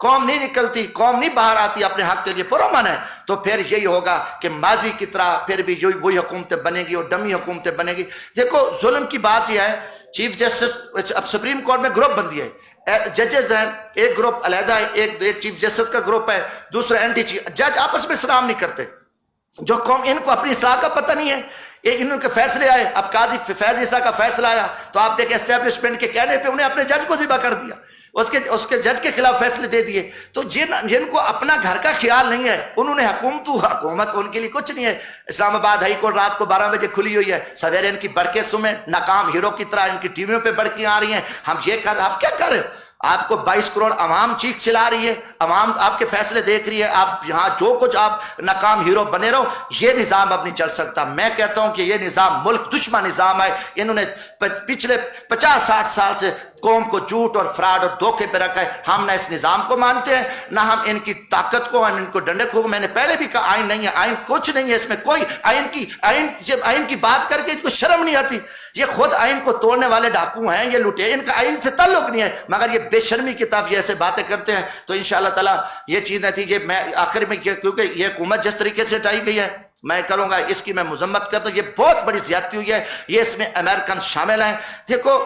قوم نہیں نکلتی، قوم نہیں باہر آتی اپنے حق کے لیے پرامن ہے، تو پھر یہی ہوگا کہ ماضی کی طرح پھر بھی وہی حکومتیں بنے گی اور ڈمی حکومتیں بنے گی۔ دیکھو ظلم کی بات یہ ہے، چیف جسٹس اب سپریم کورٹ میں گروپ بندی ہے، ججز ہیں، ایک گروپ علیحدہ ہے، ایک چیف جسٹس کا گروپ ہے، دوسرا اینٹی چیف، جج آپس میں سلام نہیں کرتے۔ جو قوم ان کو اپنی اصلاح کا پتہ نہیں ہے، ان کے فیصلے آئے، اب قاضی فیض عیسیٰ کا فیصلہ آیا تو آپ دیکھیں اسٹیبلشمنٹ کے کہنے پہ انہیں اپنے جج کو ذبح کر دیا، اس کے جج کے خلاف فیصلے دے دیے۔ تو جن کو اپنا گھر کا خیال نہیں ہے، انہوں نے حکومت ان کے لیے کچھ نہیں ہے۔ اسلام آباد ہائی کورٹ رات کو 12 بجے کھلی ہوئی ہے، سویرے ان کی بڑکیں سمیں ناکام ہیرو کی طرح ان کی ٹی ویوں پہ بڑکیں آ رہی ہیں، ہم یہ کر، آپ کیا کر رہے ہو؟ آپ کو 22 کروڑ عوام چیخ چلا رہی ہے، عوام آپ کے فیصلے دیکھ رہی ہے، آپ یہاں جو کچھ آپ ناکام ہیرو بنے رہو، یہ نظام اب نہیں چل سکتا۔ میں کہتا ہوں کہ یہ نظام ملک دشمن نظام ہے، انہوں نے پچھلے 50-60 سال سے قوم کو جھوٹ اور فراڈ اور دھوکے پہ رکھا ہے۔ ہم نہ اس نظام کو مانتے ہیں، نہ ہم ان کی طاقت کو، ہم ان کو ڈنڈے کو۔ میں نے پہلے بھی کہا آئین نہیں ہے، آئین کچھ نہیں ہے، اس میں کوئی جب آئین کی بات کر کے ان کو شرم نہیں آتی۔ یہ خود آئین کو توڑنے والے ڈاکو ہیں، یہ لٹے، ان کا آئین سے تعلق نہیں ہے، مگر یہ بے شرمی کی طرف یہ ایسے باتیں کرتے ہیں۔ تو انشاءاللہ تعالیٰ یہ چیزیں تھی، یہ میں آخر میں کیونکہ یہ حکومت جس طریقے سے ہٹائی گئی ہے، میں کروں گا اس کی میں مذمت کرتا ہوں، یہ بہت بڑی زیادتی ہوئی ہے، یہ اس میں امریکن شامل ہیں۔ دیکھو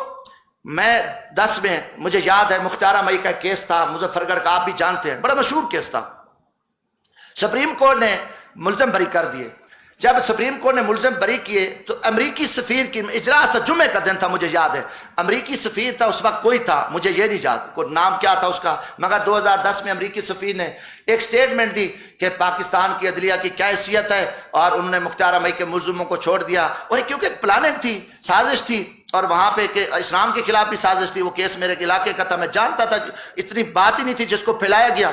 میں 10 میں مجھے یاد ہے مختار مئی کا کیس تھا، مظفر گڑھ کا، آپ بھی جانتے ہیں، بڑا مشہور کیس تھا۔ سپریم کورٹ نے ملزم بری کر دیے۔ جب سپریم کورٹ نے ملزم بری کیے تو امریکی سفیر کی اجلاس تھا، جمعے کا دن تھا، مجھے یاد ہے، امریکی سفیر تھا اس وقت، کوئی تھا مجھے یہ نہیں یاد کوئی نام کیا تھا اس کا، مگر 2010 میں امریکی سفیر نے ایک سٹیٹمنٹ دی کہ پاکستان کی عدلیہ کی کیا حیثیت ہے، اور انہوں نے مختار مئی کے ملزموں کو چھوڑ دیا۔ اور کیونکہ ایک پلاننگ تھی، سازش تھی، اور وہاں پہ کہ اسلام کے خلاف بھی سازش تھی، وہ کیس میرے علاقے کا تھا، میں جانتا تھا، اتنی بات ہی نہیں تھی جس کو پھیلایا گیا۔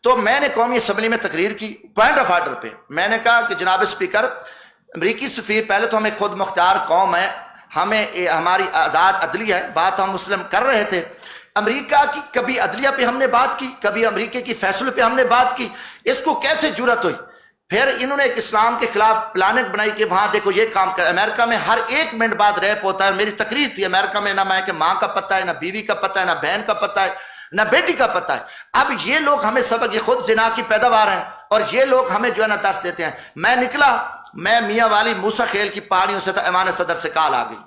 تو میں نے قومی اسمبلی میں تقریر کی پوائنٹ آف آرڈر پہ، میں نے کہا کہ جناب اسپیکر، امریکی سفیر، پہلے تو ہمیں خود مختار قوم ہے، ہمیں ہماری آزاد عدلیہ ہے، بات ہم مسلم کر رہے تھے، امریکہ کی کبھی عدلیہ پہ ہم نے بات کی، کبھی امریکہ کی فیصلے پہ ہم نے بات کی، اس کو کیسے جرأت ہوئی؟ پھر انہوں نے ایک اسلام کے خلاف پلاننگ بنائی کہ وہاں دیکھو یہ کام کر، امریکہ میں ہر 1 منٹ بعد ریپ ہوتا ہے۔ میری تقریر تھی امریکہ میں، نہ میں کہ ماں کا پتہ ہے، نہ بیوی کا پتہ ہے، نہ بہن کا پتہ ہے، نہ بیٹی کا پتہ ہے۔ اب یہ لوگ ہمیں سبق، یہ خود زنا کی پیداوار ہیں، اور یہ لوگ ہمیں جو ہے نا درس دیتے ہیں۔ میں نکلا، میں میاں والی موسیٰ خیل کی پہاڑیوں سے تھا، ایوان صدر سے کال آ گئی،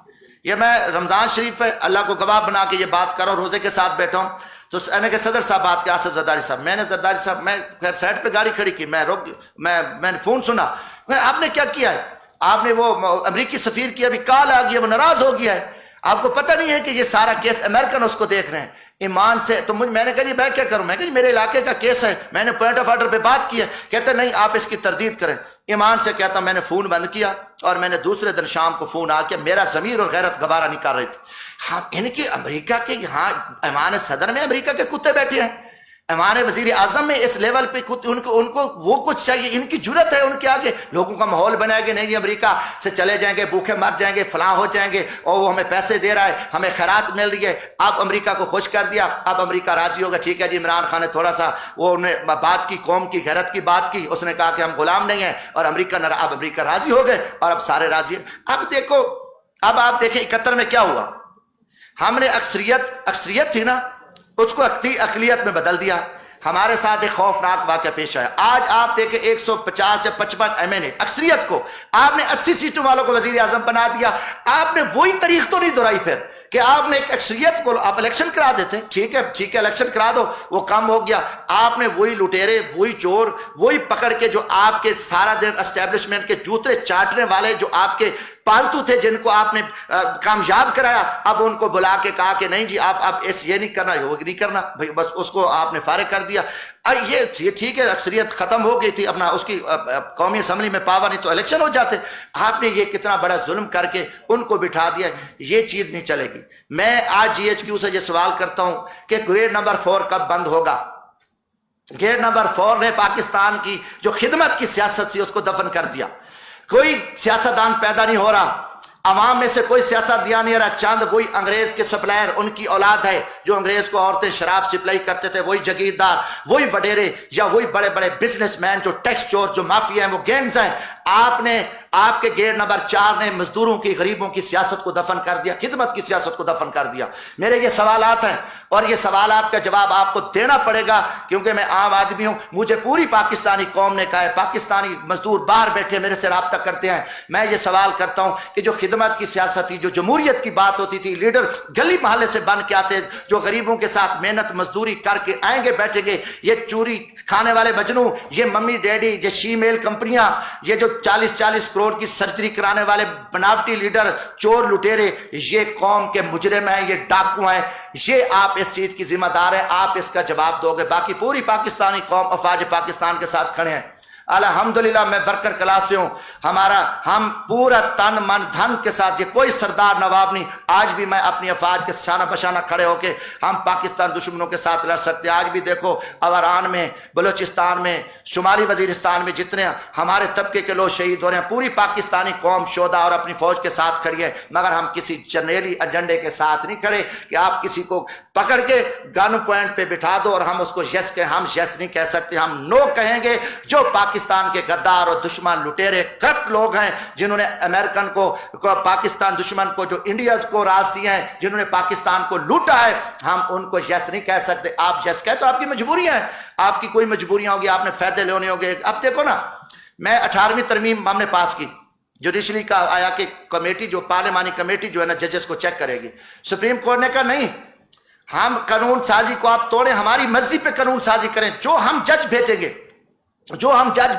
یہ میں رمضان شریف ہے، اللہ کو گواہ بنا کے یہ بات کر رہا ہوں، روزے کے ساتھ بیٹھا ہوں، تو میں کہ صدر صاحب بات کیا، آصف زرداری صاحب، میں نے زرداری صاحب، میں خیر سائڈ پہ گاڑی کھڑی کی، میں نے فون سنا، آپ نے کیا کیا ہے؟ آپ نے وہ امریکی سفیر کی ابھی کال آ گئی ہے، وہ ناراض ہو گیا ہے، آپ کو پتہ نہیں ہے کہ یہ سارا کیس امریکن اس کو دیکھ رہے ہیں ایمان سے۔ تو میں نے کہا جی میں کیا کروں، میں کہا جی میرے علاقے کا کیس ہے، میں نے پوائنٹ آف آرڈر پہ بات کی ہے، کہتے نہیں آپ اس کی تردید کریں۔ ایمان سے کہتا میں نے فون بند کیا، اور میں نے دوسرے دن شام کو فون آ کے، میرا ضمیر اور غیرت گوارا نہیں کر رہی تھی۔ ہاں ان کی امریکہ کے یہاں ایوان صدر میں امریکہ کے کتے بیٹھے ہیں، ایوان وزیر اعظم میں اس لیول پہ ان کو وہ کچھ چاہیے، ان کی جرت ہے ان کے آگے، لوگوں کا ماحول بنائے گے نہیں جی امریکہ سے چلے جائیں گے، بھوکے مر جائیں گے، فلاں ہو جائیں گے، اور وہ ہمیں پیسے دے رہا ہے، ہمیں خیرات مل رہی ہے۔ آپ امریکہ کو خوش کر دیا، اب امریکہ راضی ہوگا، ٹھیک ہے جی عمران خان نے تھوڑا سا وہ انہیں بات کی، قوم کی غیرت کی بات کی، اس نے کہا کہ ہم غلام نہیں ہیں، اور اب امریکہ راضی ہو گئے، اور اب سارے راضی ہیں۔ اب دیکھو، اب آپ دیکھیں 71 میں کیا ہوا، ہم نے اکثریت تھی نا، اس کو اقلیت میں بدل دیا۔ ہمارے ساتھ ایک خوفناک واقعہ پیش آیا، آج آپ دیکھیں 150 یا 55 MNA اکثریت کو آپ نے 80 سیٹوں والوں کو وزیر اعظم بنا دیا۔ آپ نے وہی تاریخ تو نہیں دہرائی پھر کہ آپ نے ایک اکثریت کو آپ الیکشن کرا دیتے، ٹھیک ہے الیکشن کرا دو، وہ کم ہو گیا۔ آپ نے وہی لٹیرے، وہی چور، وہی پکڑ کے جو آپ کے سارا دن اسٹیبلشمنٹ کے جوتے چاٹنے والے جو آپ کے پالتو تھے، جن کو آپ نے کامیاب کرایا، اب ان کو بلا کے کہا کہ نہیں جی آپ یہ نہیں کرنا، وہ نہیں کرنا، بھائی بس اس کو آپ نے فارغ کر دیا۔ یہ ٹھیک ہے اکثریت ختم ہو گئی تھی، اپنا اس کی قومی اسمبلی میں پاور نہیں تو الیکشن ہو جاتے، آپ نے یہ کتنا بڑا ظلم کر کے ان کو بٹھا دیا، یہ چیز نہیں چلے گی۔ میں آج GHQ سے یہ سوال کرتا ہوں کہ گریڈ نمبر 4 کب بند ہوگا؟ گریڈ نمبر 4 نے پاکستان کی جو خدمت کی سیاست تھی اس کو دفن کر دیا، کوئی سیاستدان پیدا نہیں ہو رہا، عوام میں سے کوئی سیاست دیا نہیں رہا، چند وہی انگریز کے سپلائر، ان کی اولاد ہے جو انگریز کو عورتیں شراب سپلائی کرتے تھے، وہی جگیردار، وہی وڈیرے، یا وہی بڑے بڑے بزنس مین جو ٹیکس چور، جو مافیا ہیں، وہ گینگز ہیں۔ آپ نے آپ کے گیٹ نمبر 4 نے مزدوروں کی غریبوں کی سیاست کو دفن کر دیا, خدمت کی سیاست کو دفن کر دیا. میرے یہ سوالات ہیں اور یہ سوالات کا جواب آپ کو دینا پڑے گا, کیونکہ میں عام آدمی ہوں. مجھے پوری پاکستانی قوم نے کہا ہے, پاکستانی مزدور باہر بیٹھے میرے سے رابطہ کرتے ہیں. میں یہ سوال کرتا ہوں کہ جو خدمت کی سیاست تھی, جو جمہوریت کی بات ہوتی تھی, لیڈر گلی محلے سے بن کے آتے, جو غریبوں کے ساتھ محنت مزدوری کر کے آئیں گے بیٹھیں گے, یہ چوری کھانے والے مجنوں, یہ ممی ڈیڈی, یہ شی میل کمپنیاں, یہ جو 40-40 کروڑ کی سرجری کرانے والے بناوٹی لیڈر, چور لٹیرے, یہ قوم کے مجرم ہیں, یہ ڈاکو ہیں. یہ آپ اس چیز کی ذمہ دار ہیں, آپ اس کا جواب دو گے. باقی پوری پاکستانی قوم افواج پاکستان کے ساتھ کھڑے ہیں. الحمدللہ میں ورکر کلاس سے ہوں, ہم پورا تن من دھن کے ساتھ, یہ کوئی سردار نواب نہیں. آج بھی میں اپنی افواج کے شانہ بشانہ کھڑے ہو کے ہم پاکستان دشمنوں کے ساتھ لڑ سکتے ہیں. آج بھی دیکھو اوران میں, بلوچستان میں, شمالی وزیرستان میں جتنے ہمارے طبقے کے لوگ شہید ہو رہے ہیں, پوری پاکستانی قوم شہدا اور اپنی فوج کے ساتھ کھڑی ہے. مگر ہم کسی جرنیلی ایجنڈے کے ساتھ نہیں کھڑے کہ آپ کسی کو پکڑ کے گن پوائنٹ پہ بٹھا دو اور ہم اس کو یس کہیں. ہم یس نہیں کہہ سکتے, ہم نو کہیں گے. جو پاکستان کے غدار اور دشمن لٹیرے کرپٹ لوگ ہیں, جنہوں نے امریکن کو پاکستان دشمن کو, جو انڈیا کو راز دیے ہیں, جنہوں نے پاکستان کو لوٹا ہے, ہم ان کو یس نہیں کہہ سکتے. آپ یس کہے تو آپ کی مجبوریاں ہیں, آپ کی کوئی مجبوریاں ہوگی, آپ نے فائدے لینے ہوگے. اب دیکھو نا, میں 18ویں ترمیم ہم نے پاس کی, جوڈیشری کا آیا کہ کمیٹی, جو پارلیمانی کمیٹی جو ہے نا ججز کو چیک کرے گی. سپریم کورٹ نے کہا نہیں, ہم قانون سازی کو آپ توڑیں, ہماری مرضی پہ قانون سازی کریں. جو ہم جج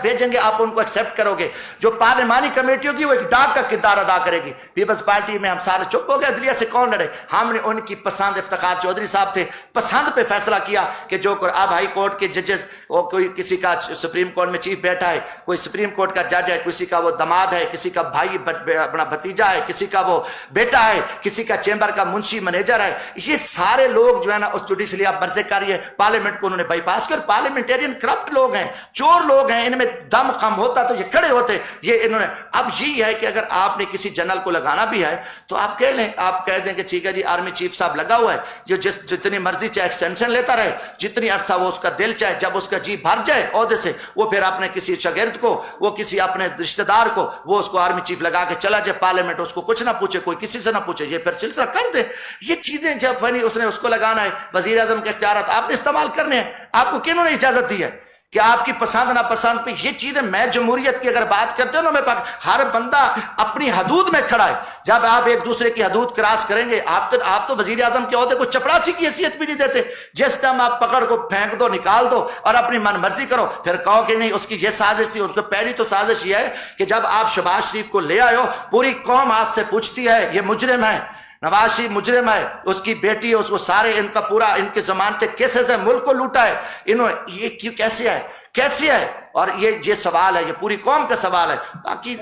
بھیجیں گے آپ ان کو ایکسیپٹ کرو گے. جو پارلیمانی کمیٹی ہوگی وہ ایک ڈاک کا کردار ادا کرے گی. پیپلز پارٹی میں ہم سارے چپ ہو گئے, عدلیہ سے کون لڑے. ہم نے ان کی پسند, افتخار چودھری صاحب تھے, پسند پہ فیصلہ کیا کہ جو اب ہائی کورٹ کے ججز, وہ کوئی کسی کا سپریم کورٹ میں چیف بیٹھا ہے, کوئی سپریم کورٹ کا جج ہے, کسی کا وہ داماد ہے, کسی کا بھائی اپنا بھتیجا ہے, کسی کا وہ بیٹا ہے, کسی کا چیمبر کا منشی منیجر ہے. یہ سارے لوگ جو ہے نا اس جوڈیشری آپ مرضے کر رہی ہے, پارلیمنٹ کو انہوں نے بائی پاس کر. پارلیمنٹیرین کرپٹ لوگ ہیں, چور لوگ ہیں, ان میں دم کم ہوتا تو یہ کھڑے ہوتے. یہ انہوں نے, اب یہی ہے کہ اگر آپ نے کسی جنرل کو لگانا بھی ہے تو آپ کہہ لیں, آپ کہہ دیں کہ ٹھیک ہے جی آرمی چیف صاحب لگا ہوا ہے, جو جتنی مرضی چاہے ایکسٹینشن لیتا رہے, جتنی عرصہ وہ اس کا دل چاہے, جب اس کا جی بھر جائے عہدے سے, وہ پھر اپنے کسی شاگرد کو, وہ کسی اپنے رشتہ دار کو, وہ اس کو آرمی چیف لگا کے چلا جائے پارلیمنٹ, اس کو کچھ نہ پوچھے, کوئی کسی سے نہ پوچھے, یہ پھر سلسلہ کر دے. یہ چیزیں جب اس نے اس کو لگانا ہے, وزیر اعظم کے اختیارات آپ نے استعمال کرنے ہیں. آپ کو کنہوں نے اجازت دی ہے کہ آپ کی پسند نہ پسند پہ یہ چیزیں. میں جمہوریت کی اگر بات کرتے ہو نا, میں ہر بندہ اپنی حدود میں کھڑا ہے. جب آپ ایک دوسرے کی حدود کراس کریں گے, آپ تو وزیر اعظم کے عہدے کو چپڑاسی کی حیثیت بھی نہیں دیتے. جس ٹائم آپ پکڑ کو پھینک دو, نکال دو اور اپنی من مرضی کرو, پھر کہو کہ نہیں اس کی یہ سازش تھی. اس کو پہلی تو سازش یہ ہے کہ جب آپ شہباز شریف کو لے آئے ہو, پوری قوم آپ سے پوچھتی ہے یہ مجرم ہے, نواز شریف مجرم ہے, اس کی بیٹی ہے, اس کو سارے ان کا پورا ان کے ضمانتیں کیسز ہے, ملک کو لوٹا ہے انہوں نے, یہ کیسے ہے. اور یہ سوال ہے, یہ پوری قوم کا سوال ہے. باقی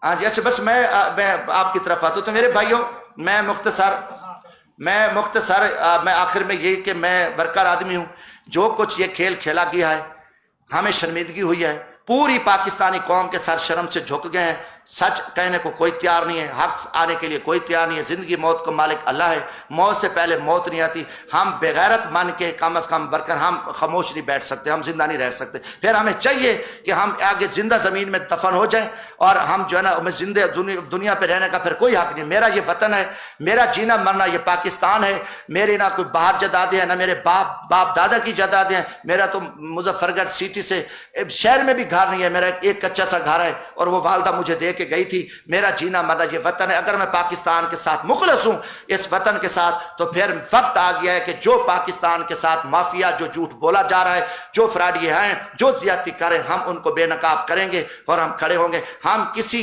ہاں جی, اچھا بس میں آپ کی طرف آتا ہوں. تو میرے بھائیوں, میں آخر میں یہ کہ میں ورکر آدمی ہوں. جو کچھ یہ کھیل کھیلا گیا ہے, ہمیں شرمندگی ہوئی ہے. پوری پاکستانی قوم کے سر شرم سے جھک گئے ہیں. سچ کہنے کو کوئی تیار نہیں ہے, حق آنے کے لیے کوئی تیار نہیں ہے. زندگی موت کو مالک اللہ ہے, موت سے پہلے موت نہیں آتی. ہم بغیرت مان کے کم از کم برکر ہم خاموش نہیں بیٹھ سکتے, ہم زندہ نہیں رہ سکتے. پھر ہمیں چاہیے کہ ہم آگے زندہ زمین میں دفن ہو جائیں, اور ہم جو ہے نا, ہمیں زندہ دنیا پہ رہنے کا پھر کوئی حق نہیں. میرا یہ وطن ہے, میرا جینا مرنا یہ پاکستان ہے. میرے نہ کوئی باہر جدادیں ہیں, نہ میرے باپ دادا کی جدادیں ہیں. میرا تو مظفر گڑھ سٹی سے شہر میں بھی گھر نہیں ہے, میرا ایک کچا سا گھر ہے, اور وہ والدہ مجھے دے کے گئی تھی. میرا جینا مرنا یہ وطن ہے. اگر میں پاکستان کے ساتھ مخلص ہوں, اس وطن کے ساتھ, تو پھر وقت آ گیا ہے کہ جو پاکستان کے ساتھ مافیا, جو جھوٹ بولا جا رہا ہے, جو فراڈی ہیں, جو زیادتی کریں, ہم ان کو بے نقاب کریں گے اور ہم کھڑے ہوں گے. ہم اس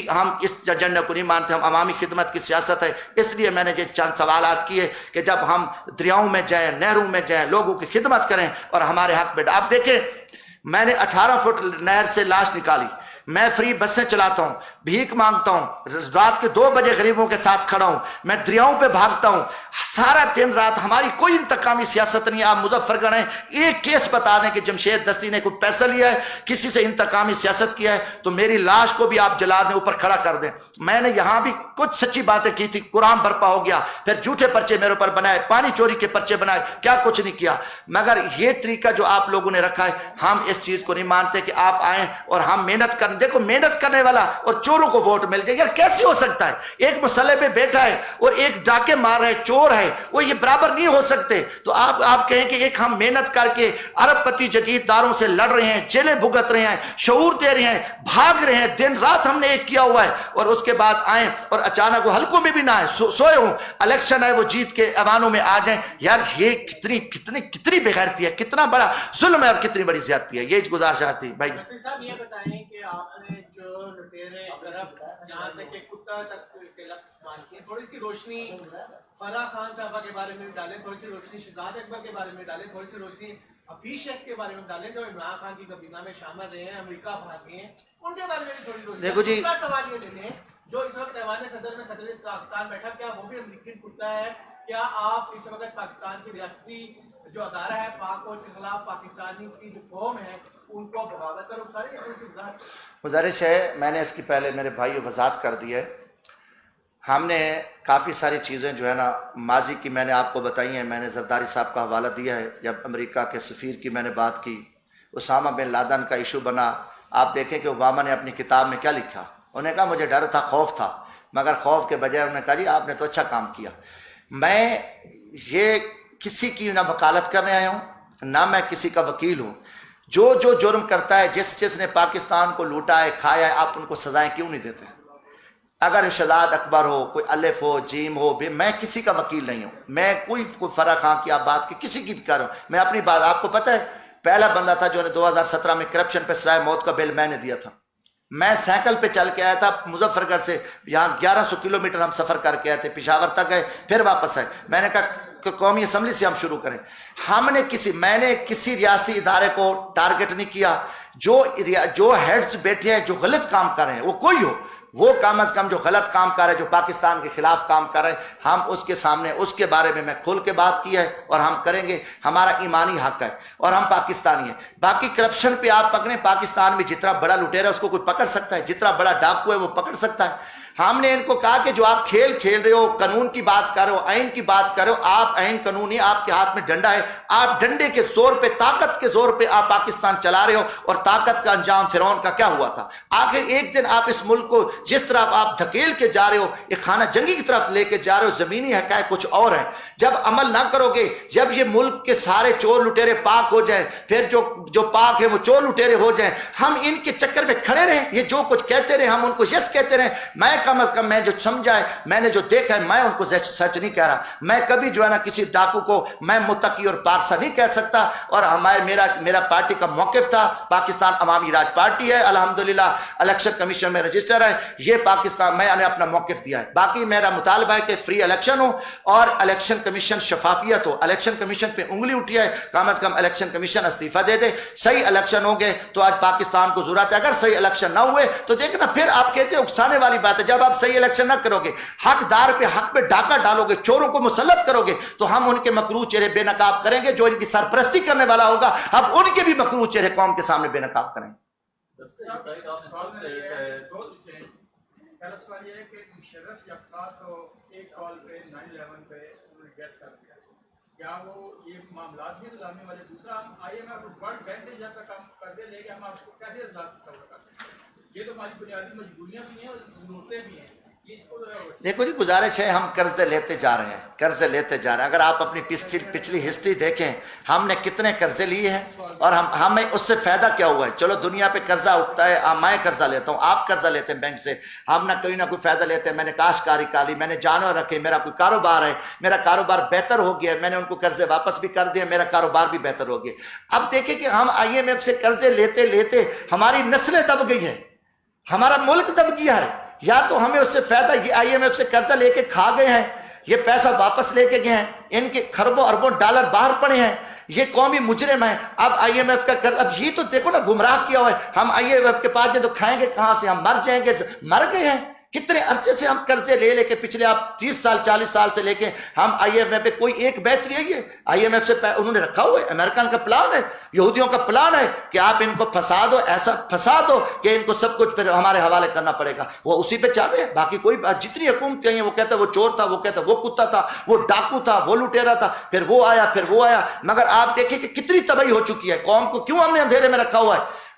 ایجنڈے کو نہیں مانتے. ہم عوامی خدمت کی سیاست ہے. اس لیے میں نے یہ چند سوالات کیے کہ جب ہم دریاؤں میں جائیں, نہروں میں جائیں, لوگوں کی خدمت کریں اور ہمارے حق میں. آپ دیکھیں, میں نے 18 فٹ نہر سے لاش نکالی, میں فری بسیں چلاتا ہوں, بھیک مانگتا ہوں, رات کے 2 بجے غریبوں کے ساتھ کھڑا ہوں, میں دریاؤں پہ بھاگتا ہوں سارا دن رات. ہماری کوئی انتقامی سیاست نہیں. آپ مظفر گڑھ ہیں, ایک کیس بتا دیں کہ جمشید دستی نے کوئی پیسہ لیا ہے, کسی سے انتقامی سیاست کیا ہے, تو میری لاش کو بھی آپ جلا دیں, اوپر کھڑا کر دیں. میں نے یہاں بھی کچھ سچی باتیں کی تھی, قرآن برپا ہو گیا, پھر جھوٹے پرچے میرے اوپر بنائے, پانی چوری کے پرچے بنائے, کیا کچھ نہیں کیا. مگر یہ طریقہ جو آپ لوگوں نے رکھا ہے, ہم اس چیز کو نہیں مانتے کہ آپ آئیں اور ہم محنت کرنے دیکھو محنت کرنے والا اور چوروں کو ووٹ مل جائے، یار کیسے ہو سکتا ہے؟ ایک مسئلے پہ بیٹھا ہے اور ایک ڈاکے مار ہے، چور ہے، وہ یہ برابر نہیں ہو سکتے۔ تو آپ کہیں کہ ایک ہم محنت کر کے ارب پتی جگیرداروں سے لڑ رہے ہیں، جیلیں بھگت رہے ہیں، شعور دے رہے ہیں، بھاگ رہے ہیں، دن رات ہم نے ایک کیا ہوا ہے، اور اس کے بعد آئیں اور اچانک وہ حلقوں میں بھی نہ آئے، سوئے ہوں، الیکشن ہے وہ جیت کے ایوانوں میں آ جائیں۔ یار یہ کتنی بےغیرتی ہے، کتنا بڑا ظلم ہے اور کتنی بڑی زیادتی ہے۔ یہ گزارش تھی بھائی صاحب یہ بتائیں کہ آپ نے جو لٹیرے جہاں تک کہ کتا تک کے لفظ استعمال کیے، تھوڑی سی روشنی فرح خان صاحبہ کے بارے میں ڈالیں، تھوڑی سی روشنی شہزاد اکبر کے بارے میں ڈالیں، تھوڑی سی روشنی حفیظ شیخ کے بارے میں ڈالیں جو عمران خان کی کابینہ میں شامل رہے ہیں، امریکہ بھاگے ہیں، ان کے بارے میں بھی تھوڑی روشنی۔ دیکھو جی، دوسرا سوال یہ لے لیں، جو اس وقت ایوان صدر میں صدر پاکستان بیٹھا، کیا وہ بھی امریکی کتا ہے؟ کیا آپ اس وقت پاکستان کی ریاستی جو ادارہ ہے پاک فوج کے خلاف پاکستانی کی جو قوم ہے ان کو بغاوت کرو ساری گزارش ہے؟ میں نے اس کی پہلے میرے بھائی وضاحت کر دی ہے۔ ہم نے کافی ساری چیزیں جو ہے نا ماضی کی میں نے آپ کو بتائی ہیں، میں نے زرداری صاحب کا حوالہ دیا ہے، جب امریکہ کے سفیر کی میں نے بات کی، اسامہ بن لادن کا ایشو بنا، آپ دیکھیں کہ اوباما نے اپنی کتاب میں کیا لکھا، انہوں نے کہا مجھے ڈر تھا، خوف تھا، مگر خوف کے بجائے انہوں نے کہا جی آپ نے تو اچھا کام کیا۔ میں یہ کسی کی نہ وکالت کرنے آیا ہوں، نہ میں کسی کا وکیل ہوں۔ جو جرم کرتا ہے، جس نے پاکستان کو لوٹا ہے، کھایا ہے، آپ ان کو سزائیں کیوں نہیں دیتے؟ اگر شہزاد اکبر ہو، کوئی الف ہو، جیم ہو، میں کسی کا وکیل نہیں ہوں، میں کوئی فرح خان کی آپ بات کی کسی کی بھی کر رہا ہوں، میں اپنی بات، آپ کو پتہ ہے پہلا بندہ تھا جو نے 2017 میں کرپشن پہ سزائے موت کا بل میں نے دیا تھا۔ میں سائیکل پہ چل کے آیا تھا مظفر گڑھ سے، یہاں 1100 کلومیٹر ہم سفر کر کے آئے تھے، پشاور تک گئے پھر واپس آئے۔ میں نے کہا کہ قومی اسمبلی سے ہم شروع کریں۔ میں نے کسی ریاستی ادارے کو ٹارگٹ نہیں کیا۔ جو ہیڈز بیٹھے ہیں جو غلط کام کر رہے ہیں، وہ کوئی ہو، وہ کم از کم جو غلط کام کر رہے ہیں، جو پاکستان کے خلاف کام کر رہے ہیں، ہم اس کے سامنے اس کے بارے میں کھل کے بات کی ہے اور ہم کریں گے، ہمارا ایمانی حق ہے اور ہم پاکستانی ہیں۔ باقی کرپشن پہ آپ پکڑیں، پاکستان میں جتنا بڑا لٹیرا ہے اس کو کوئی پکڑ سکتا ہے، جتنا بڑا ڈاکو ہے وہ پکڑ سکتا ہے۔ ہم نے ان کو کہا کہ جو آپ کھیل رہے ہو، قانون کی بات کر رہے ہو، آئین کی بات کر رہے ہو، آپ آئین قانون نہیں، آپ کے ہاتھ میں ڈنڈا ہے، آپ ڈنڈے کے زور پہ، طاقت کے زور پہ آپ پاکستان چلا رہے ہو، اور طاقت کا انجام فرعون کا کیا ہوا تھا؟ آخر ایک دن آپ اس ملک کو جس طرح آپ دھکیل کے جا رہے ہو، ایک خانہ جنگی کی طرف لے کے جا رہے ہو، زمینی حقائق کچھ اور ہیں۔ جب عمل نہ کرو گے، جب یہ ملک کے سارے چور لٹیرے پاک ہو جائیں، پھر جو پاک ہیں وہ چور لٹیرے ہو جائیں، ہم ان کے چکر میں کھڑے رہیں، یہ جو کچھ کہتے رہے ہم ان کو یس کہتے رہیں۔ میں کم از کم میں جو سمجھا ہے، میں نے جو دیکھا ہے، میں ان کو سچ نہیں کہہ رہا۔ میں کبھی جو ہے نا کسی ڈاکو کو میں متقی اور پارسا نہیں کہہ سکتا، اور میرا پارٹی کا موقف تھا، پاکستان عوامی راج پارٹی ہے، الحمدللہ الیکشن کمیشن میں رجسٹر ہے، یہ پاکستان میں نے اپنا موقف دیا ہے۔ باقی میرا مطالبہ ہے کہ فری الیکشن ہو اور الیکشن کمیشن شفافیت ہو۔ الیکشن کمیشن پہ انگلی اٹھی ہے، کم از کم الیکشن کمیشن استعفیٰ دے دے، صحیح الیکشن ہوں گے تو آج پاکستان کو ضرورت ہے۔ اگر صحیح الیکشن نہ ہوئے تو دیکھنا پھر آپ کہتے ہیں اکسانے والی بات ہے، جب آپ صحیح الیکشن نہ کرو گے، حقدار پہ حق پہ ڈاکہ ڈالو گے، چوروں کو مسلط کرو گے، تو ہم ان کے مکروہ چہرے بے نقاب کریں گے۔ جو ان کی سرپرستی کرنے والا ہوگا، ہم ان کے بھی مکروہ چہرے قوم کے سامنے بے نقاب کریں گے۔ پہلا سوال یہ ہے کہ مشرف یکتا تو ایک کال پہ 9/11 پہ انہوں نے گیس کر دیا، کیا وہ یہ معاملات بھی لانے والے؟ دوسرا، ہم IMF ورلڈ بینک سے جب تک ہم قرضے لے کے ہم آپ کو کیسے تصور کر سکتے ہیں؟ یہ تو ہماری بنیادی مجبوریاں بھی ہیں اور ضرورتیں بھی ہیں۔ دیکھو جی، گزارش ہے، ہم قرضے لیتے جا رہے ہیں، قرضے لیتے جا رہے ہیں۔ اگر آپ اپنی پچھلی ہسٹری دیکھیں، ہم نے کتنے قرضے لیے ہیں اور ہمیں اس سے فائدہ کیا ہوا ہے؟ چلو دنیا پہ قرضہ اٹھتا ہے، میں قرضہ لیتا ہوں، آپ قرضہ لیتے ہیں بینک سے، ہم نہ کوئی فائدہ لیتے ہیں۔ میں نے کاشتکاری کالی، میں نے جانور رکھے، میرا کوئی کاروبار ہے، میرا کاروبار بہتر ہو گیا، میں نے ان کو قرضے واپس بھی کر دیے، میرا کاروبار بھی بہتر ہو گیا۔ اب دیکھیں کہ ہم IMF سے قرضے لیتے لیتے ہماری نسلیں دب گئی ہیں، ہمارا ملک دب گیا ہے۔ یا تو ہمیں اس سے فائدہ، یہ IMF سے قرضہ لے کے کھا گئے ہیں، یہ پیسہ واپس لے کے گئے ہیں، ان کے خربوں اربوں ڈالر باہر پڑے ہیں، یہ قومی مجرم ہیں۔ اب IMF کا قرض، اب یہ تو دیکھو نا گمراہ کیا ہوا ہے۔ ہم IMF کے پاس جائیں تو کھائیں گے کہاں سے؟ ہم مر جائیں گے، مر گئے ہیں۔ کتنے عرصے سے ہم قرضے لے کے، پچھلے آپ 30 سال 40 سال سے لے کے ہم IMF پہ کوئی ایک بیچ رہی ہے؟ IMF سے انہوں نے رکھا ہوا ہے، امریکن کا پلان ہے، یہودیوں کا پلان ہے کہ آپ ان کو پھنسا دو، ایسا پھنسا دو کہ ان کو سب کچھ پھر ہمارے حوالے کرنا پڑے گا۔ وہ اسی پہ چل رہے ہیں، باقی کوئی جتنی حکومت کہیں وہ کہتا ہے وہ چور تھا، وہ کہتا ہے وہ کتا تھا، وہ ڈاکو تھا، وہ لٹیرا تھا، پھر وہ آیا، پھر وہ آیا۔ مگر آپ دیکھیں کہ کتنی تباہی ہو چکی ہے، قوم کو کیوں ہم نے اندھیرے میں رکھا ہوا ہے؟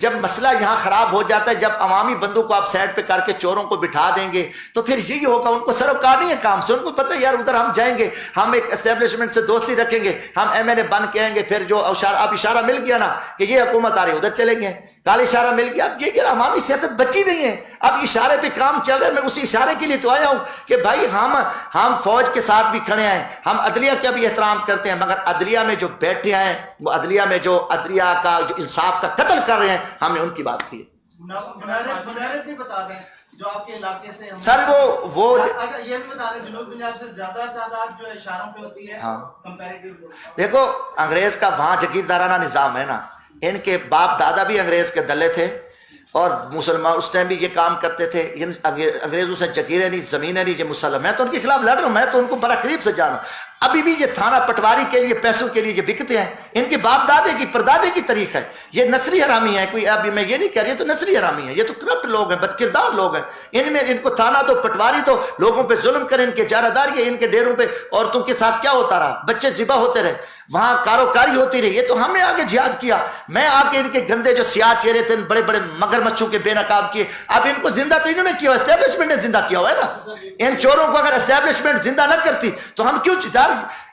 جب مسئلہ یہاں خراب ہو جاتا ہے، جب عوامی بندوں کو آپ سائڈ پہ کر کے چوروں کو بٹھا دیں گے تو پھر یہی ہوگا، ان کو سروکار نہیں ہے کام سے، ان کو پتہ ہے یار ادھر ہم جائیں گے، ہم ایک اسٹیبلشمنٹ سے دوستی رکھیں گے، ہم ایم این اے بن کے آئیں گے، پھر جو اب اشارہ مل گیا نا کہ یہ حکومت آ رہی ہے ادھر چلیں گے، کال اشارہ مل گیا، اب یہ کہ عوامی سیاست بچی نہیں ہے، اب اشارے پہ کام چل رہا ہے۔ میں اسی اشارے کے لیے تو آیا ہوں کہ بھائی ہم فوج کے ساتھ بھی کھڑے ہیں، ہم عدلیہ کا بھی احترام کرتے ہیں، مگر عدلیہ میں جو بیٹھے ہیں وہ عدلیہ میں جو عدلیہ کا جو انصاف کا قتل کر رہے ہیں، ہم نے ان کی بات کی ہے۔ منارب بھی بتا دیں جو آپ کے علاقے سے سر وہ اگر یہ بھی بتا دیں جنوب پنجاب سے زیادہ تعداد جو اشاروں پہ ہوتی ہے کمپیریٹیو۔ دیکھو انگریز کا وہاں جگیردارانہ نظام ہے نا، ان کے باپ دادا بھی انگریز کے دلے تھے اور مسلمان اس ٹائم بھی یہ کام کرتے تھے، انگریزوں سے جگیریں نہیں، زمینیں نہیں، یہ مسلم، میں تو ان کے خلاف لڑ رہا ہوں، میں تو ان کو بڑا قریب سے جانا ہوں۔ ابھی بھی یہ تھانہ پٹواری کے لیے پیسوں کے لیے یہ بکتے ہیں، ان کے باپ دادے کی پردادے کی تاریخ ہے، یہ نسلی حرامی ہے، کوئی ابھی میں یہ نہیں کہہ رہی، یہ تو نسلی حرامی ہے، یہ تو کرپٹ لوگ ہیں، بد کردار لوگ ہیں، ان میں ان کو تھانہ دو، پٹواری دو، لوگوں پہ ظلم کریں، ان کے جارہداری ہے، ان کے ڈیروں پہ عورتوں کے ساتھ کیا ہوتا رہا، بچے ذبح ہوتے رہے، وہاں کاروکاری ہوتی رہی، یہ تو ہم نے آگے جہاد کیا، میں آ کے ان کے گندے جو سیاہ چہرے تھے بڑے بڑے مگر مچھوں کے بے نقاب کیے، اب ان کو زندہ تو انہوں نے کیا، اسٹیبلشمنٹ نے زندہ کیا ہوا ہے نا، ان چوروں کو اگر اسٹیبلشمنٹ زندہ نہ کرتی تو ہم کیوں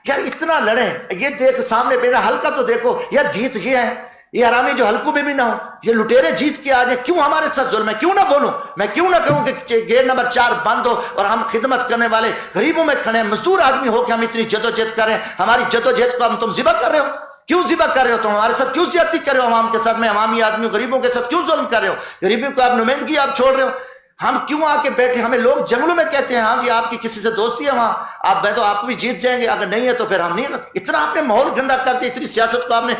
یار اتنا لڑیں، یہ دیکھ سامنے میرا حلقہ تو دیکھو یار، جیت یہ ہے، یہ حرامی جو حلقوں میں بھی نہ ہو، یہ لٹیرے جیت کے آ جائیں، کیوں ہمارے ساتھ ظلم ہے، کیوں نہ بولوں میں، کیوں نہ کہوں کہ گیٹ نمبر 4 بند ہو اور ہم خدمت کرنے والے غریبوں میں کھڑے ہیں، مزدور آدمی ہو کہ ہم اتنی جدوجہد کریں، ہماری جدوجہد کو تم ذبح کر رہے ہو، کیوں ذبح کر رہے ہو، تم ہمارے ساتھ کیوں زیادتی کر رہے ہو، عوام کے ساتھ میں عوامی آدمیوں غریبوں کے ساتھ کیوں ظلم کر رہے ہو، غریبوں کو آپ نمائندگی آپ چھوڑ رہے ہو، ہم کیوں آ کے بیٹھے، ہمیں لوگ جنگلوں میں کہتے ہیں ہاں جی آپ کی کسی سے دوستی ہے وہاں آپ میں تو آپ کو بھی جیت جائیں گے، اگر نہیں ہے تو پھر ہم نہیں، اتنا آپ نے ماحول گندا کر دیا، اتنی سیاست کو آپ نے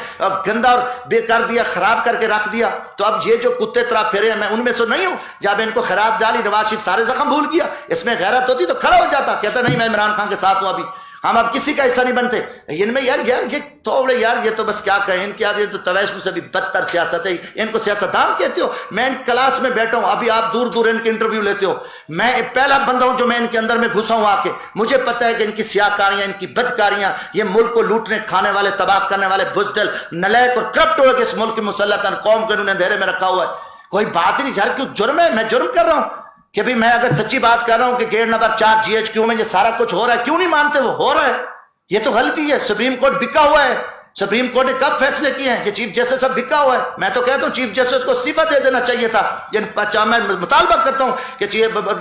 گندا اور بے کر دیا، خراب کر کے رکھ دیا، تو اب یہ جو کتے طرح پھرے ہیں میں ان میں سے نہیں ہوں، جب ان کو خراب ڈالی نواز شریف سارے زخم بھول گیا، اس میں غیرت ہوتی تو کھڑا ہو جاتا، کہتا نہیں میں عمران خان کے ساتھ ہوں، ابھی ہم اب کسی کا حصہ نہیں بنتے، ان میں یار یہ تھوڑے یار یہ تو بس کیا کہیں ان کی، اب یہ تو تویشم سے بھی بدتر سیاست ہے، ان کو سیاستدان کہتے ہو، میں ان کلاس میں بیٹھا ہوں، ابھی آپ دور دور ان کے انٹرویو لیتے ہو، میں پہلا بندہ ہوں جو میں ان کے اندر میں گھسا ہوں آ کے، مجھے پتہ ہے کہ ان کی سیاہکاریاں، ان کی بدکاریاں، یہ ملک کو لوٹنے کھانے والے تباہ کرنے والے بزدل نلیک اور کرپٹ ہو کے اس ملک کی مسلطن قوم کو انہوں نے اندھیرے میں رکھا ہوا ہے، کوئی بات نہیں، جھر کیوں جرم ہے، میں جرم کر رہا ہوں کہ بھی میں اگر سچی بات کر رہا ہوں کہ گیٹ نمبر 4 GHQ میں یہ سارا کچھ ہو رہا ہے، کیوں نہیں مانتے، وہ ہو رہا ہے، یہ تو غلطی ہے، سپریم کورٹ بکا ہوا ہے، سپریم کورٹ نے کب فیصلے کیے ہیں، یہ چیف جسٹس سب بکا ہوا ہے، میں تو کہتا ہوں چیف جسٹس کو استعفیٰ دے دینا چاہیے تھا، میں مطالبہ کرتا ہوں کہ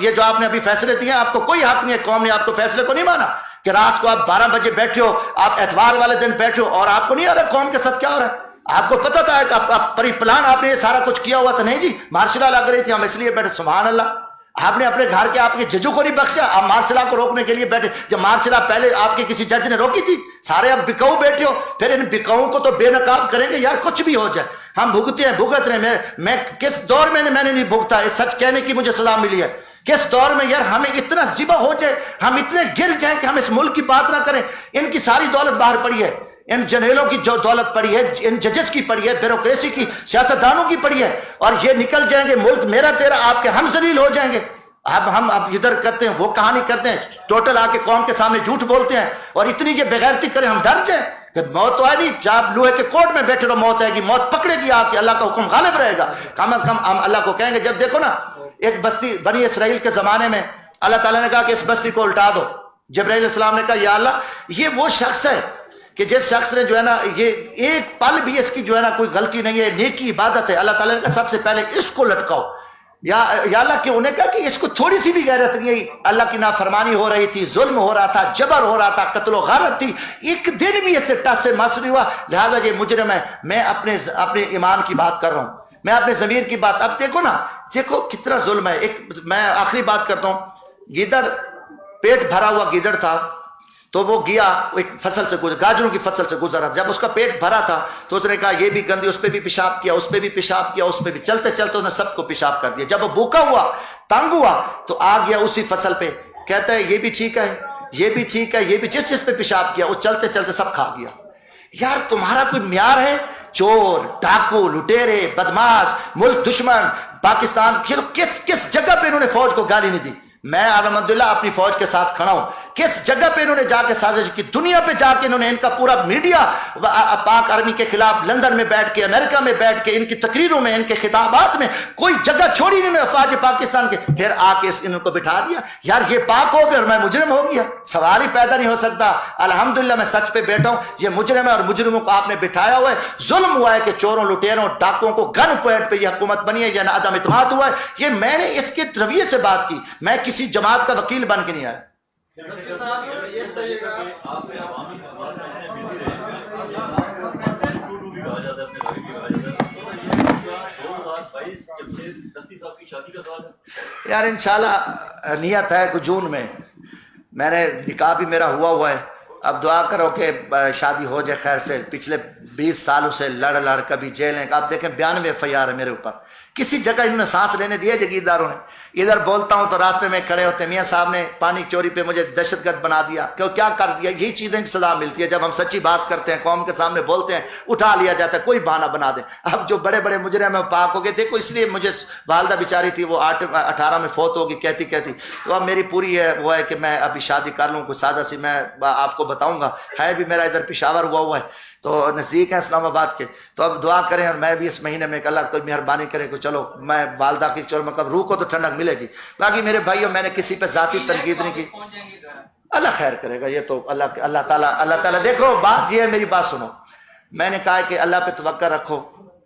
یہ جو آپ نے ابھی فیصلے دیے ہیں آپ کو کوئی حق نہیں ہے، قوم نے آپ کو فیصلے کو نہیں مانا کہ رات کو آپ 12 بجے بیٹھے ہو، آپ اتوار والے دن بیٹھے ہو اور آپ کو نہیں آ رہا قوم کے ساتھ کیا ہو رہا ہے، آپ کو پتا تھا کہ آپ پری پلان آپ نے یہ سارا کچھ کیا ہوا تھا، نہیں جی مارشل لا لگ رہی تھی ہم اس لیے بیٹھے، سبحان اللہ، آپ نے اپنے گھر کے آپ کے ججوں کو نہیں بخشا، آپ مارشل کو روکنے کے لیے بیٹھے، جب مارشل پہلے آپ کے کسی جج نے روکی تھی، سارے اب بکاؤ بیٹھے ہو، پھر ان بکاؤں کو تو بے نقاب کریں گے یار، کچھ بھی ہو جائے ہم بھگتے ہیں، بھگت رہے ہیں، میں کس دور میں نے نہیں بھگتا، سچ کہنے کی مجھے سزا ملی ہے، کس دور میں یار ہمیں اتنا ذبح ہو جائے، ہم اتنے گر جائیں کہ ہم اس ملک کی بات نہ کریں، ان کی ساری دولت باہر پڑی ہے، ان جنرلوں کی جو دولت پڑی ہے، ان ججز کی پڑی ہے، بیوروکریسی کی، سیاستدانوں کی پڑی ہے، اور یہ نکل جائیں گے، ملک میرا تیرا آپ کے ہم ذلیل ہو جائیں گے، اب ہم ادھر کرتے ہیں وہ کہانی کرتے ہیں، ٹوٹل آ کے قوم کے سامنے جھوٹ بولتے ہیں اور اتنی یہ بغیرتی کریں ہم ڈر جائیں کہ موت تو آئے نہیں، جب لوہے کے کوٹ میں بیٹھے رہو موت آئے گی، موت پکڑے گی آ کے، اللہ کا حکم غالب رہے گا، کم از کم ہم اللہ کو کہیں گے، جب دیکھو نا ایک بستی بنی اسرائیل کے زمانے میں اللہ تعالیٰ نے کہا کہ اس بستی کو الٹا دو، جبرائیل علیہ السلام نے کہا یا اللہ یہ وہ شخص ہے کہ جس شخص نے جو ہے نا یہ ایک پل بھی اس کی جو ہے نا کوئی غلطی نہیں ہے، نیکی عبادت ہے، اللہ تعالیٰ نے کہا سب سے پہلے اس کو لٹکاؤ، یا اللہ کہ انہیں کہا کہ اس کو تھوڑی سی بھی غیرت نہیں ہے، اللہ کی نافرمانی ہو رہی تھی، ظلم ہو رہا تھا، جبر ہو رہا تھا، قتل و غارت تھی، ایک دن بھی اس سے ٹس سے مس نہیں ہوا، لہٰذا یہ مجرم ہے، میں اپنے ایمان کی بات کر رہا ہوں، میں اپنے ضمیر کی بات، اب دیکھو نا، دیکھو کتنا ظلم ہے، ایک میں آخری بات کرتا ہوں، گیدڑ پیٹ بھرا ہوا گیدڑ تھا، تو وہ گیا ایک فصل سے گزر، گاجروں کی فصل سے گزرا، جب اس کا پیٹ بھرا تھا تو اس نے کہا یہ بھی گندی، اس پہ بھی پیشاب کیا، اس پہ بھی پیشاب کیا، اس پہ بھی، چلتے چلتے اس نے سب کو پیشاب کر دیا، جب وہ بھوکا ہوا تنگ ہوا تو آ گیا اسی فصل پہ، کہتا ہے یہ بھی ٹھیک ہے، یہ بھی ٹھیک ہے، یہ بھی، جس پہ پیشاب کیا وہ چلتے چلتے سب کھا گیا، یار تمہارا کوئی معیار ہے؟ چور، ڈاکو، لٹیرے، بدماش، ملک دشمن، پاکستان کس جگہ پہ انہوں نے فوج کو گالی نہیں دی؟ میں الحمدللہ اپنی فوج کے ساتھ کھڑا ہوں. کس جگہ پہ انہوں نے جا کے سازش کی؟ دنیا پہ جا کے انہوں نے ان کا پورا میڈیا پاک آرمی کے خلاف لندن میں بیٹھ کے، امریکہ میں بیٹھ کے، ان کی تقریروں میں، ان کے خطابات میں کوئی جگہ چھوڑی نہیں افواج پاکستان کے. پھر آ کے ان کو بٹھا دیا. یار یہ پاک ہو گیا اور میں مجرم ہو گیا، سوال ہی پیدا نہیں ہو سکتا. الحمدللہ میں سچ پہ بیٹھا ہوں. یہ مجرم ہے اور مجرموں کو آپ نے بٹھایا ہوا ہے. ظلم ہوا ہے کہ چوروں، لٹیروں، ڈاکوں کو گن پوائنٹ پہ یہ حکومت بنی ہے یا عدم اعتماد ہوا ہے. یہ میں نے اس کے رویے سے بات کی، میں کسی جماعت کا وکیل بن کے نہیں آیا. یار انشاءاللہ نیت ہے کہ جون میں نے نکاح بھی میرا ہوا ہے. اب دعا کرو کہ شادی ہو جائے خیر سے. پچھلے 20 سالوں سے لڑ کبھی جیل ہیں. آپ دیکھیں 92 FIR ہے میرے اوپر. کسی جگہ انہوں نے سانس لینے دیا جگیرداروں نے. ادھر بولتا ہوں تو راستے میں کھڑے ہوتے ہیں میاں صاحب نے پانی چوری پہ مجھے دہشت گرد بنا دیا. کیا کر دیا؟ یہی چیزیں کی سزا ملتی ہے. جب ہم سچی بات کرتے ہیں، قوم کے سامنے بولتے ہیں، اٹھا لیا جاتا ہے، کوئی بہانہ بنا دے. اب جو بڑے بڑے مجرم ہیں پاک ہو گئے. دیکھو اس لیے مجھے والدہ بیچاری تھی، وہ 18 میں فوت ہوگی کہتی. تو اب میری پوری وہ ہے کہ میں ابھی شادی کر لوں. کوئی سادہ سی میں آپ کو بتاؤں گا، ہے بھی میرا ادھر پشاور ہوا ہے تو نزدیک ہے اسلام آباد کے. تو اب دعا کریں اور میں بھی اس مہینے میں اللہ کوئی مہربانی کرے کہ چلو میں والدہ کی چلو مطلب روح کو تو ٹھنڈک ملے گی. باقی میرے بھائیوں میں نے کسی پہ ذاتی تنقید نہیں کی. اللہ خیر کرے گا. یہ تو اللہ تعالیٰ دیکھو بات یہ ہے، میری بات سنو. میں نے کہا کہ اللہ پہ توقع رکھو.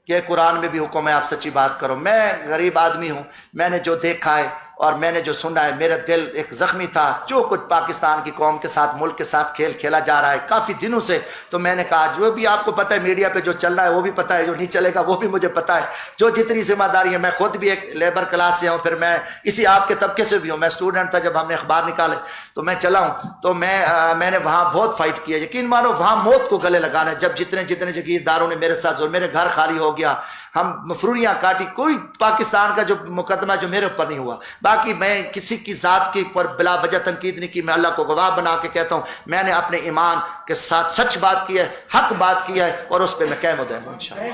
یہ قرآن میں بھی حکم ہے آپ سچی بات کرو. میں غریب آدمی ہوں. میں نے جو دیکھا ہے اور میں نے جو سنا ہے، میرا دل ایک زخمی تھا جو کچھ پاکستان کی قوم کے ساتھ، ملک کے ساتھ کھیل کھیلا جا رہا ہے کافی دنوں سے. تو میں نے کہا جو بھی آپ کو پتہ ہے میڈیا پہ جو چل رہا ہے وہ بھی پتہ ہے، جو نہیں چلے گا وہ بھی مجھے پتہ ہے. جو جتنی ذمہ داری ہے، میں خود بھی ایک لیبر کلاس سے ہوں، پھر میں اسی آپ کے طبقے سے بھی ہوں. میں اسٹوڈنٹ تھا جب ہم نے اخبار نکالے تو میں چلا ہوں. تو میں نے وہاں بہت فائٹ کیا. یقین مانو وہاں موت کو گلے لگانا. جب جتنے جگیرداروں نے میرے ساتھ، اور میرے گھر خالی ہو گیا، ہم مفروریاں کاٹی، کوئی پاکستان کا جو مقدمہ جو میرے اوپر نہیں ہوا. باقی میں کسی کی ذات کی پر بلا وجہ تنقید نہیں کی. میں اللہ کو گواہ بنا کے کہتا ہوں میں نے اپنے ایمان کے ساتھ سچ بات کی ہے، حق بات کی ہے، اور اس پہ میں قائم ہوں انشاءاللہ.